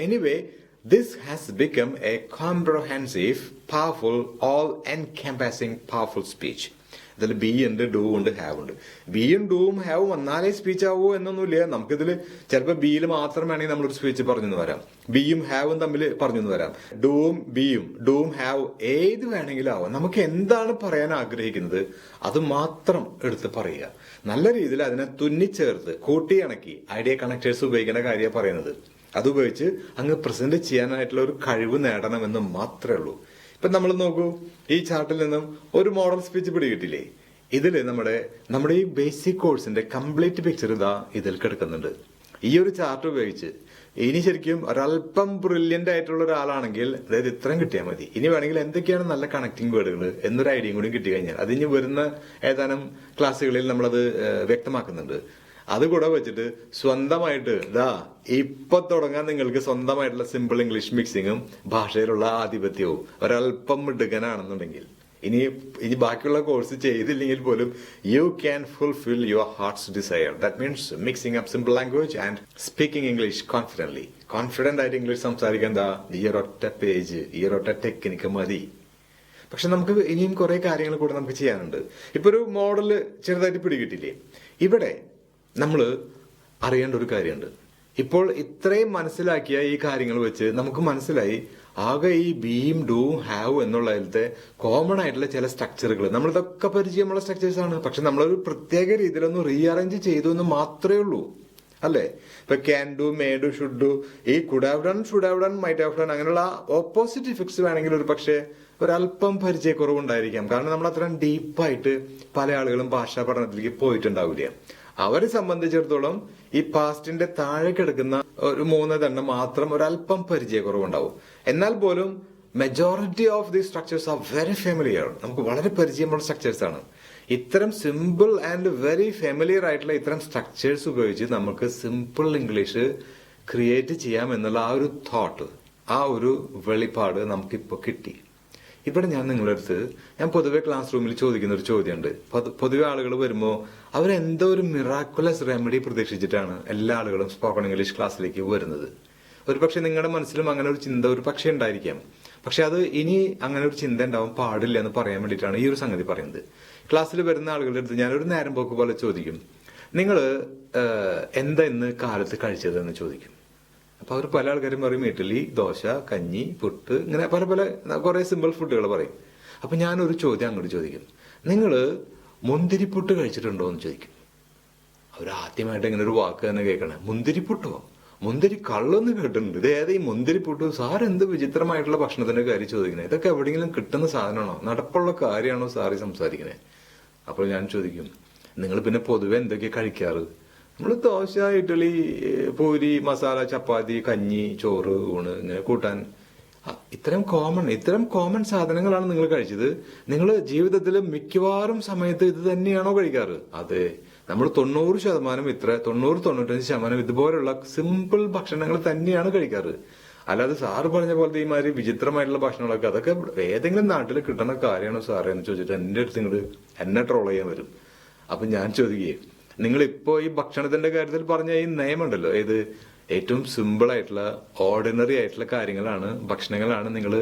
anyway, this has become a comprehensive, powerful, all-encompassing, powerful speech. ഇതിൽ B ഉണ്ട്, do ഉണ്ട്, have ഉണ്ട്. ബിയും ഡൂവും ഹാവും വന്നാലേ സ്പീച്ച് ആവോ എന്നൊന്നുമില്ല. നമുക്കിതിൽ ചിലപ്പോൾ ബിയിൽ മാത്രം വേണമെങ്കിൽ നമ്മളൊരു സ്പീച്ച് പറഞ്ഞു വരാം. ബിയും ഹാവും തമ്മിൽ പറഞ്ഞു വരാം. ഡൂവും ബിയും, ഡൂവും ഹാവ് ഏത് വേണമെങ്കിലും ആവാം. നമുക്ക് എന്താണ് പറയാൻ ആഗ്രഹിക്കുന്നത് അത് മാത്രം എടുത്ത് പറയുക. നല്ല രീതിയിൽ അതിനെ തുന്നിച്ചേർത്ത് കൂട്ടി ഇണക്കി ഐഡിയ കണക്ടേഴ്സ് ഉപയോഗിക്കുന്ന കാര്യമാണ് പറയുന്നത്. അതുപയോഗിച്ച് അങ്ങ് പ്രസന്റ് ചെയ്യാനായിട്ടുള്ള ഒരു കഴിവ് നേടണമെന്ന് മാത്രമേ ഉള്ളൂ. ഇപ്പൊ നമ്മൾ നോക്കൂ, ഈ ചാർട്ടിൽ നിന്നും ഒരു മോഡൽ സ്പീച്ച് പിടികിട്ടില്ലേ? ഇതില് നമ്മുടെ ഈ ബേസിക് കോഴ്സിന്റെ കംപ്ലീറ്റ് പിക്ചർ ഇതാ ഇതിൽ കിടക്കുന്നുണ്ട്. ഈ ഒരു ചാർട്ട് ഉപയോഗിച്ച് ഇനി ശരിക്കും ഒരല്പം ബ്രില്യന്റ് ആയിട്ടുള്ള ഒരാളാണെങ്കിൽ അതായത് ഇത്രയും കിട്ടിയാൽ മതി. ഇനി വേണമെങ്കിൽ എന്തൊക്കെയാണ് നല്ല കണക്ടിങ് വേർഡുകൾ എന്നൊരു ഐഡിയയും കൂടി കിട്ടി കഴിഞ്ഞാൽ അത് ഇനി വരുന്ന ഏതാനും ക്ലാസ്സുകളിൽ നമ്മളത് വ്യക്തമാക്കുന്നുണ്ട്. അതുകൂടെ വെച്ചിട്ട് സ്വന്തമായിട്ട് ഇപ്പൊ തുടങ്ങാൻ നിങ്ങൾക്ക് സ്വന്തമായിട്ടുള്ള സിമ്പിൾ ഇംഗ്ലീഷ് മിക്സിങ്ങും ഭാഷയിലുള്ള ആധിപത്യവും ഒരല്പം മിടുക്കനാണെന്നുണ്ടെങ്കിൽ ഇനി ബാക്കിയുള്ള കോഴ്സ് ചെയ്തില്ലെങ്കിൽ പോലും you can fulfil your heart's desire. That means mixing up simple language and speaking English confidently. Confident ആയിട്ട് ഇംഗ്ലീഷ് സംസാരിക്കാൻ ഈ ഒരൊറ്റ പേജ്, ഈ ഒരൊറ്റ ടെക്നിക്ക് മതി. പക്ഷെ നമുക്ക് ഇനിയും കുറെ കാര്യങ്ങൾ കൂടെ നമുക്ക് ചെയ്യാനുണ്ട്. ഇപ്പൊ ഒരു മോഡല് ചെറുതായിട്ട് പിടികിട്ടില്ലേ? ഇവിടെ നമ്മൾ അറിയേണ്ട ഒരു കാര്യമുണ്ട്. ഇപ്പോൾ ഇത്രയും മനസ്സിലാക്കിയ ഈ കാര്യങ്ങൾ വെച്ച് നമുക്ക് മനസ്സിലായി ആകെ ഈ ബിയും ഡൂവും ഹാവ് എന്നുള്ളതിലത്തെ കോമൺ ആയിട്ടുള്ള ചില സ്ട്രക്ചറുകൾ നമ്മളിതൊക്കെ പരിചയമുള്ള സ്ട്രക്ചേഴ്സ് ആണ്. പക്ഷെ നമ്മളൊരു പ്രത്യേക രീതിയിലൊന്ന് റീഅറേഞ്ച് ചെയ്തു എന്ന് മാത്രമേ ഉള്ളൂ, അല്ലേ? ഇപ്പൊ can do, may do, should do, ഈ could have done, should have done, might have done അങ്ങനെയുള്ള ഓപ്പോസിറ്റ് ഇഫക്ട്സ് വേണമെങ്കിൽ ഒരു പക്ഷേ ഒരല്പം പരിചയക്കുറവുണ്ടായിരിക്കാം. കാരണം നമ്മൾ അത്രയും ഡീപ്പായിട്ട് പല ആളുകളും ഭാഷാ പഠനത്തിലേക്ക് പോയിട്ടുണ്ടാവില്ല. അവരെ സംബന്ധിച്ചിടത്തോളം ഈ പാസ്റ്റിന്റെ താഴെ കിടക്കുന്ന ഒരു 3 മാത്രം ഒരല്പം പരിചയക്കുറവുണ്ടാവും. എന്നാൽ പോലും majority of the structures are very familiar. നമുക്ക് വളരെ പരിചയമുള്ള സ്ട്രക്ചേഴ്സ് ആണ്. ഇത്തരം സിമ്പിൾ ആൻഡ് വെരി ഫെമിലിയർ ആയിട്ടുള്ള ഇത്തരം സ്ട്രക്ചേഴ്സ് ഉപയോഗിച്ച് നമുക്ക് സിമ്പിൾ ഇംഗ്ലീഷ് ക്രിയേറ്റ് ചെയ്യാം എന്നുള്ള ആ ഒരു തോട്ട്, ആ ഒരു വെളിപ്പാട് നമുക്കിപ്പോ കിട്ടി. ഇവിടെ ഞാൻ പൊതുവെ ക്ലാസ് റൂമിൽ ചോദിക്കുന്ന ഒരു ചോദ്യമുണ്ട്. പൊതുവെ ആളുകൾ വരുമ്പോൾ അവരെന്തോ ഒരു മിറാക്കുലസ് റെമഡി പ്രതീക്ഷിച്ചിട്ടാണ് എല്ലാ ആളുകളും സ്പോക്കൺ ഇംഗ്ലീഷ് ക്ലാസ്സിലേക്ക് വരുന്നത്. ഒരു പക്ഷെ നിങ്ങളുടെ മനസ്സിലും അങ്ങനെ ഒരു ചിന്ത ഒരു പക്ഷെ ഉണ്ടായിരിക്കാം. പക്ഷെ അത് ഇനി അങ്ങനെ ഒരു ചിന്ത ഉണ്ടാവാൻ പാടില്ല എന്ന് പറയാൻ വേണ്ടിയിട്ടാണ് ഈ ഒരു സംഗതി പറയുന്നത്. ക്ലാസ്സിൽ വരുന്ന ആളുകളുടെ അടുത്ത് ഞാനൊരു നേരം പോക്ക് പോലെ ചോദിക്കും, നിങ്ങൾ എന്താ ഇന്ന് കാലത്ത് കഴിച്ചത് എന്ന് ചോദിക്കും. അപ്പൊ അവർ പല ആൾക്കാരും പറയും ഇഡ്ഡലി, ദോശ, കഞ്ഞി, പുട്ട്, ഇങ്ങനെ പല കുറെ സിമ്പിൾ ഫുഡുകൾ പറയും. അപ്പൊ ഞാനൊരു ചോദ്യം അങ്ങോട്ട് ചോദിക്കും, നിങ്ങൾ മുന്തിരിപ്പുട്ട് കഴിച്ചിട്ടുണ്ടോ എന്ന് ചോദിക്കും. അവർ ആദ്യമായിട്ട് ഇങ്ങനെ ഒരു വാക്ക് തന്നെ കേൾക്കണേ, മുന്തിരിപ്പുട്ടോ? മുന്തിരി കള്ളെന്ന് കേട്ടിട്ടുണ്ട്. ഇത് ഏതാ ഈ മുന്തിരിപ്പുട്ട്? സാർ എന്ത് വിചിത്രമായിട്ടുള്ള ഭക്ഷണത്തിന്റെ കാര്യം ചോദിക്കണേ? ഇതൊക്കെ എവിടെയെങ്കിലും കിട്ടുന്ന സാധനമാണോ? നടപ്പുള്ള കാര്യമാണോ സാറി സംസാരിക്കണേ? അപ്പോൾ ഞാൻ ചോദിക്കും, നിങ്ങൾ പിന്നെ പൊതുവെ എന്തൊക്കെയാ കഴിക്കാറ്? നമ്മൾ ദോശ, ഇഡ്ഡലി, പൂരി, മസാല, ചപ്പാത്തി, കഞ്ഞി, ചോറ്, ഊണ്, ഇങ്ങനെ കൂട്ടാൻ, ഇത്തരം കോമൺ സാധനങ്ങളാണ് നിങ്ങൾ കഴിച്ചത്. നിങ്ങൾ ജീവിതത്തിൽ മിക്കവാറും സമയത്ത് ഇത് തന്നെയാണോ കഴിക്കാറ്? അതെ, നമ്മൾ 90-95% ഇതുപോലുള്ള സിമ്പിൾ ഭക്ഷണങ്ങൾ തന്നെയാണ് കഴിക്കാറ്. അല്ലാതെ സാറ് പറഞ്ഞ പോലത്തെ ഈ മാതിരി വിചിത്രമായിട്ടുള്ള ഭക്ഷണങ്ങളൊക്കെ അതൊക്കെ ഏതെങ്കിലും നാട്ടിൽ കിട്ടുന്ന കാര്യമാണോ സാറേ എന്ന് ചോദിച്ചിട്ട് എന്റെ അടുത്ത് എന്നെ ട്രോൾ ചെയ്യാൻ വരും. അപ്പൊ ഞാൻ ചോദിക്കുകയെ, നിങ്ങൾ ഇപ്പോ ഈ ഭക്ഷണത്തിന്റെ കാര്യത്തിൽ പറഞ്ഞ ഈ നയമുണ്ടല്ലോ, ഇത് ഏറ്റവും സിമ്പിൾ ആയിട്ടുള്ള ഓർഡിനറി ആയിട്ടുള്ള കാര്യങ്ങളാണ്, ഭക്ഷണങ്ങളാണ് നിങ്ങൾ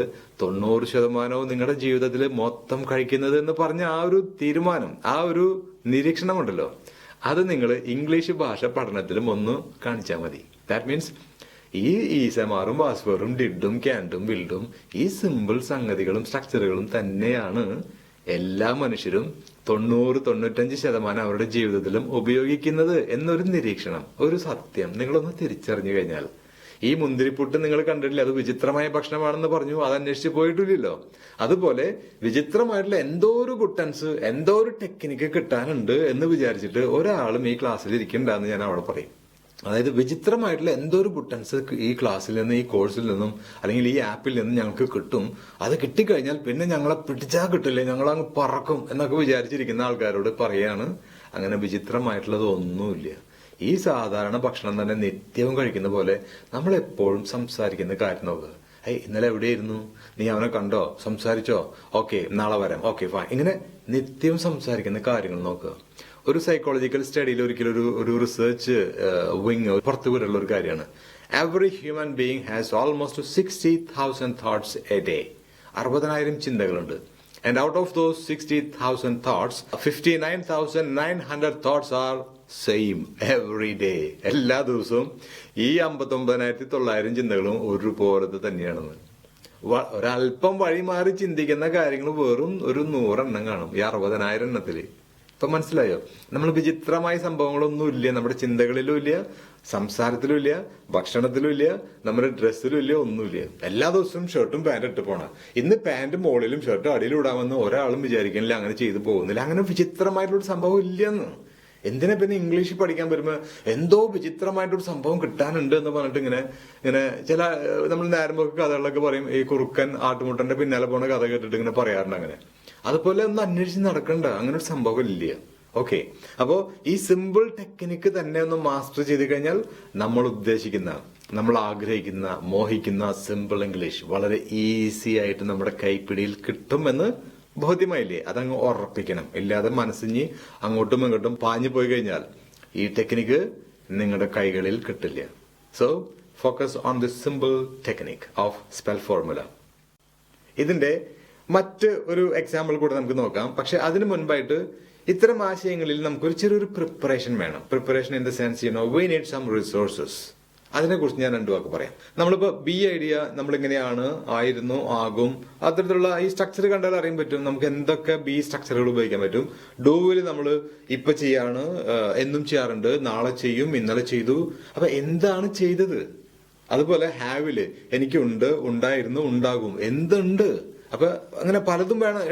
90% നിങ്ങളുടെ ജീവിതത്തിൽ മൊത്തം കഴിക്കുന്നത് എന്ന് പറഞ്ഞ ആ ഒരു തീരുമാനം, ആ ഒരു നിരീക്ഷണം ഉണ്ടല്ലോ, അത് നിങ്ങൾ ഇംഗ്ലീഷ് ഭാഷ പഠനത്തിലും ഒന്ന് കാണിച്ചാൽ മതി. ദാറ്റ് മീൻസ് ഈ ഈസമാറും പാസ്വേർഡും ഡിഡും ക്യാൻഡും വിൽഡും ഈ സിമ്പിൾ സംഗതികളും സ്ട്രക്ചറുകളും തന്നെയാണ് എല്ലാ മനുഷ്യരും 90-95% അവരുടെ ജീവിതത്തിലും ഉപയോഗിക്കുന്നത് എന്നൊരു നിരീക്ഷണം, ഒരു സത്യം നിങ്ങളൊന്ന് തിരിച്ചറിഞ്ഞു കഴിഞ്ഞാൽ, ഈ മുന്തിരിപ്പുട്ട് നിങ്ങൾ കണ്ടിട്ടില്ല, അത് വിചിത്രമായ ഭക്ഷണമാണെന്ന് പറഞ്ഞു, അത് അന്വേഷിച്ച് പോയിട്ടില്ലല്ലോ. അതുപോലെ വിചിത്രമായിട്ടുള്ള എന്തോ ഒരു ഗുട്ടൻസ്, എന്തോ ഒരു ടെക്നിക്ക് കിട്ടാനുണ്ട് എന്ന് വിചാരിച്ചിട്ട് ഒരാളും ഈ ക്ലാസ്സിൽ ഇരിക്കണ്ടെന്ന് ഞാൻ അവിടെ പറയും. അതായത് വിചിത്രമായിട്ടുള്ള എന്തോ ഒരു ഗുട്ടൻസ് ഈ ക്ലാസ്സിൽ നിന്ന്, ഈ കോഴ്സിൽ നിന്നും, അല്ലെങ്കിൽ ഈ ആപ്പിൽ നിന്നും ഞങ്ങൾക്ക് കിട്ടും. അത് കിട്ടിക്കഴിഞ്ഞാൽ പിന്നെ ഞങ്ങളെ പിടിച്ചാൽ കിട്ടില്ലേ, ഞങ്ങളങ്ങ് പറക്കും എന്നൊക്കെ വിചാരിച്ചിരിക്കുന്ന ആൾക്കാരോട് പറയാണ്, അങ്ങനെ വിചിത്രമായിട്ടുള്ളത് ഒന്നുമില്ല. ഈ സാധാരണ ഭക്ഷണം തന്നെ നിത്യവും കഴിക്കുന്ന പോലെ നമ്മൾ എപ്പോഴും സംസാരിക്കുന്ന കാര്യം നോക്കുക. ഇന്നലെ എവിടെയായിരുന്നു, നീ അവനെ കണ്ടോ, സംസാരിച്ചോ, ഓക്കെ നാളെ വരാം, ഓക്കെ ഫൈൻ, ഇങ്ങനെ നിത്യവും സംസാരിക്കുന്ന കാര്യങ്ങൾ നോക്കുക. ഒരു സൈക്കോളജിക്കൽ സ്റ്റഡിയിൽ ഒരിക്കലും ഒരു റിസർച്ച് വിങ് പുറത്തു വിടുള്ള ഒരു കാര്യമാണ്. Every human being has almost 60,000 thoughts A day. 60,000 ചിന്തകളുണ്ട്. And out of those 60,000 thoughts, 59,900 thoughts are same every day. എല്ലാ ദിവസവും ഈ 59,900 ചിന്തകളും ഒരുപോലത്തെ തന്നെയാണെന്ന്. ഒരല്പം വഴി മാറി ചിന്തിക്കുന്ന കാര്യങ്ങൾ വെറും ഒരു 100 എണ്ണം കാണും ഈ 60,000 എണ്ണത്തില്. ഇപ്പൊ മനസ്സിലായോ? നമ്മൾ വിചിത്രമായ സംഭവങ്ങളൊന്നും ഇല്ല നമ്മുടെ ചിന്തകളിലും ഇല്ല, സംസാരത്തിലും ഇല്ല, ഭക്ഷണത്തിലും ഇല്ല, നമ്മുടെ ഡ്രസ്സിലും ഇല്ല, ഒന്നുമില്ല. എല്ലാ ദിവസവും ഷർട്ടും പാൻറ് ഇട്ട് പോണ. ഇന്ന് പാൻറ് മുകളിലും ഷർട്ടും അടിയിലും ഇടാമെന്ന് ഒരാളും വിചാരിക്കുന്നില്ല, അങ്ങനെ ചെയ്തു പോകുന്നില്ല. അങ്ങനെ വിചിത്രമായിട്ടുള്ള സംഭവം ഇല്ലെന്ന്. എന്തിനാ പിന്നെ ഇംഗ്ലീഷ് പഠിക്കാൻ വരുമ്പോ എന്തോ വിചിത്രമായിട്ടൊരു സംഭവം കിട്ടാനുണ്ട് എന്ന് പറഞ്ഞിട്ട് ഇങ്ങനെ ചില നമ്മൾ നേരമ്പൊക്കെ കഥകളൊക്കെ പറയും, ഈ കുറുക്കൻ ആട്ടുമുട്ടന്റെ പിന്നാലെ പോണ കഥ കേട്ടിട്ട് ഇങ്ങനെ പറയാറുണ്ട്. അങ്ങനെ അതുപോലെ ഒന്ന് അന്വേഷിച്ച് നടക്കണ്ട, അങ്ങനെ ഒരു സംഭവം ഇല്ല. ഓക്കെ, അപ്പോ ഈ സിമ്പിൾ ടെക്നിക്ക് തന്നെ ഒന്ന് മാസ്റ്റർ ചെയ്ത് കഴിഞ്ഞാൽ നമ്മൾ ഉദ്ദേശിക്കുന്ന, നമ്മൾ ആഗ്രഹിക്കുന്ന, മോഹിക്കുന്ന സിമ്പിൾ ഇംഗ്ലീഷ് വളരെ ഈസി ആയിട്ട് നമ്മുടെ കൈപ്പിടിയിൽ കിട്ടുമെന്ന് ബോധ്യമായില്ലേ? അതങ്ങ് ഉറപ്പിക്കണം. ഇല്ലാതെ മനസ്സിഞ്ഞ് അങ്ങോട്ടും ഇങ്ങോട്ടും പാഞ്ഞു പോയി കഴിഞ്ഞാൽ ഈ ടെക്നിക്ക് നിങ്ങളുടെ കൈകളിൽ കിട്ടില്ല. So focus on the simple technique of spell formula. ഇതിന്റെ മറ്റ് ഒരു എക്സാമ്പിൾ കൂടെ നമുക്ക് നോക്കാം. പക്ഷെ അതിനു മുൻപായിട്ട് ഇത്തരം ആശയങ്ങളിൽ നമുക്കൊരു ചെറിയൊരു പ്രിപ്പറേഷൻ വേണം. Preparation in the sense we need some resources. അതിനെ കുറിച്ച് ഞാൻ 2 വാക്ക് പറയാം. നമ്മളിപ്പോ ബി ഐഡിയ നമ്മളിങ്ങനെയാണ്, ആയിരുന്നു, ആകും, അത്തരത്തിലുള്ള ഈ സ്ട്രക്ചർ കണ്ടാൽ അറിയാൻ പറ്റും നമുക്ക് എന്തൊക്കെ ബി സ്ട്രക്ചറുകൾ ഉപയോഗിക്കാൻ പറ്റും. ഡൂവിൽ നമ്മൾ ഇപ്പൊ ചെയ്യാണ്, എന്നും ചെയ്യാറുണ്ട്, നാളെ ചെയ്യും, ഇന്നലെ ചെയ്തു. അപ്പൊ എന്താണ് ചെയ്തത്? അതുപോലെ ഹാവില് എനിക്കുണ്ട്, ഉണ്ടായിരുന്നു, ഉണ്ടാകും, എന്തുണ്ട്. അപ്പൊ അങ്ങനെ പലതും വേണം.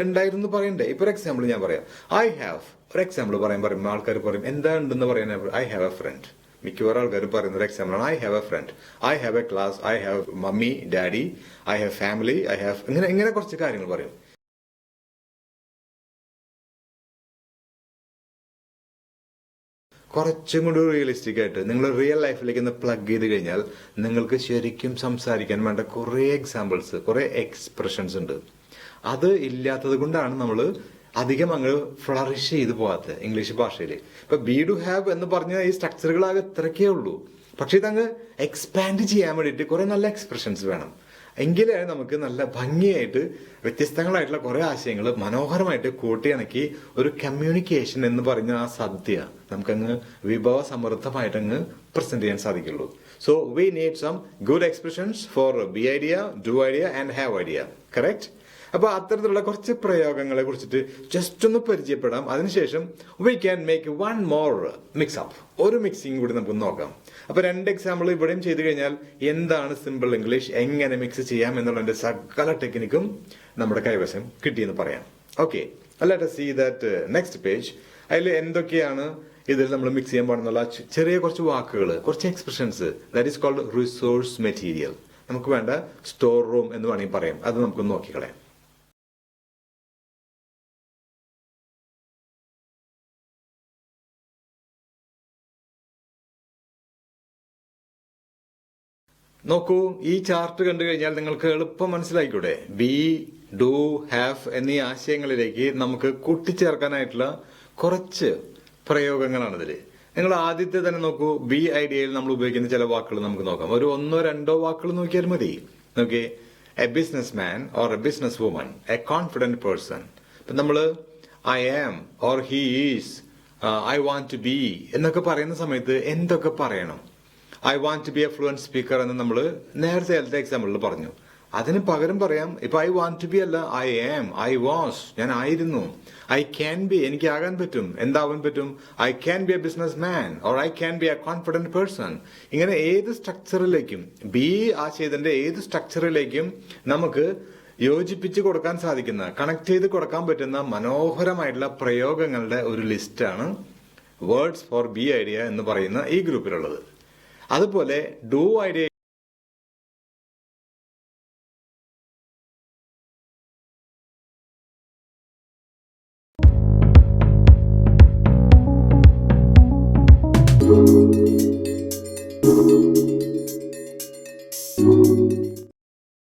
ഉണ്ടായിരുന്നു പറയണ്ടേ? ഇപ്പൊ ഒരു എക്സാമ്പിൾ ഞാൻ പറയാം. ഐ ഹാവ്, ഒരു എക്സാമ്പിൾ പറയുമ്പോൾ ആൾക്കാർ പറയും എന്താ ഉണ്ടെന്ന് പറയാൻ. I have a friend. മിക്കവാറും ആൾക്കാർ പറയുന്ന ഒരു എക്സാമ്പിൾ ആണ് I have a friend, I have A class, I have mummy daddy, I have family, I have ഇങ്ങനെ കുറച്ച് കാര്യങ്ങൾ പറയും. കുറച്ചും കൂടി റിയലിസ്റ്റിക് ആയിട്ട് നിങ്ങൾ റിയൽ ലൈഫിലേക്ക് ഒന്ന് പ്ലഗ് ചെയ്ത് കഴിഞ്ഞാൽ നിങ്ങൾക്ക് ശരിക്കും സംസാരിക്കാൻ വേണ്ട കുറെ എക്സാമ്പിൾസ്, കുറെ എക്സ്പ്രഷൻസ് ഉണ്ട്. അത് ഇല്ലാത്തത് കൊണ്ടാണ് നമ്മൾ അധികം അങ്ങ് ഫ്ലറിഷ് ചെയ്ത് പോകാത്തത് ഇംഗ്ലീഷ് ഭാഷയിൽ. ഇപ്പൊ ബി ഡു ഹാവ് എന്ന് പറഞ്ഞ ഈ സ്ട്രക്ചറുകളാകെ ഇത്രക്കേ ഉള്ളൂ. പക്ഷെ ഇതങ്ങ് എക്സ്പാൻഡ് ചെയ്യാൻ വേണ്ടിയിട്ട് കുറെ നല്ല എക്സ്പ്രഷൻസ് വേണം. എങ്കിലേ നമുക്ക് നല്ല ഭംഗിയായിട്ട് വ്യത്യസ്തങ്ങളായിട്ടുള്ള കുറെ ആശയങ്ങൾ മനോഹരമായിട്ട് കൂട്ടിയിണക്കി ഒരു കമ്മ്യൂണിക്കേഷൻ എന്ന് പറഞ്ഞ ആ സദ്യ നമുക്കങ്ങ് വിഭവ സമൃദ്ധമായിട്ട് അങ്ങ് പ്രസന്റ് ചെയ്യാൻ സാധിക്കുള്ളൂ. So we need some good expressions for be idea, do idea and have idea. Correct? അപ്പൊ അത്തരത്തിലുള്ള കുറച്ച് പ്രയോഗങ്ങളെ കുറിച്ചിട്ട് ജസ്റ്റ് ഒന്ന് പരിചയപ്പെടാം. അതിനുശേഷം we can make 1 more mix up, ഒരു മിക്സിംഗ് കൂടി നമുക്ക് നോക്കാം. അപ്പൊ 2 എക്സാമ്പിൾ ഇവിടെയും ചെയ്തു കഴിഞ്ഞാൽ എന്താണ് സിമ്പിൾ ഇംഗ്ലീഷ്, എങ്ങനെ മിക്സ് ചെയ്യാം എന്നുള്ളതിന്റെ സകല ടെക്നിക്കും നമ്മുടെ കൈവശം കിട്ടിയെന്ന് പറയാം. Okay, let us see that next page. അതിൽ എന്തൊക്കെയാണ് ഇതിൽ നമ്മൾ മിക്സ് ചെയ്യാൻ പാടുന്നുള്ള ചെറിയ കുറച്ച് വാക്കുകൾ, കുറച്ച് expressions, that is called resource material. നമുക്ക് വേണ്ട സ്റ്റോർ റൂം എന്ന് വേണമെങ്കിൽ പറയാം. അത് നമുക്ക് നോക്കിക്കളയാം. നോക്കൂ, ഈ ചാർട്ട് കണ്ടു കഴിഞ്ഞാൽ നിങ്ങൾക്ക് എളുപ്പം മനസ്സിലായിക്കൂടെ? ബി, ഡു, ഹാവ് എന്നീ ആശയങ്ങളിലേക്ക് നമുക്ക് കൂട്ടിച്ചേർക്കാനായിട്ടുള്ള കുറച്ച് പ്രയോഗങ്ങളാണ് ഇതില്. നിങ്ങൾ ആദ്യത്തെ തന്നെ നോക്കൂ. ബി ഐഡിയയിൽ നമ്മൾ ഉപയോഗിക്കുന്ന ചില വാക്കുകൾ നമുക്ക് നോക്കാം. ഒരു 1-2 വാക്കുകൾ നോക്കിയാൽ മതി. നോക്കിയേ, a business man or a business woman, a confident person. ഇപ്പൊ നമ്മള് I am or he is, I want to be എന്നൊക്കെ പറയുന്ന സമയത്ത് എന്തൊക്കെ പറയണം? I want to be a fluent speaker എന്ന് നമ്മൾ നേരത്തെ എക്സാമ്പിളിൽ പറഞ്ഞു. അതിന് പകരം പറയാം, ഇപ്പൊ ഐ വാണ്ട് ടു ബി അല്ല, ഐ ആം, ഐ വാസ്, ഞാൻ ആയിരുന്നു. ഐ ക്യാൻ ബി, എനിക്ക് ആകാൻ പറ്റും. എന്താവാൻ പറ്റും? I can be A business man or I can be A confident person. ഇങ്ങനെ ഏത് സ്ട്രക്ചറിലേക്കും, ബി ആശയത്തിന്റെ ഏത് സ്ട്രക്ചറിലേക്കും നമുക്ക് യോജിപ്പിച്ച് കൊടുക്കാൻ സാധിക്കുന്ന, കണക്ട് ചെയ്ത് കൊടുക്കാൻ പറ്റുന്ന മനോഹരമായിട്ടുള്ള പ്രയോഗങ്ങളുടെ ഒരു ലിസ്റ്റാണ് വേർഡ്സ് ഫോർ ബി ഐഡിയ എന്ന് പറയുന്ന ഈ ഗ്രൂപ്പിലുള്ളത്. അതുപോലെ ഡു ഐഡിയ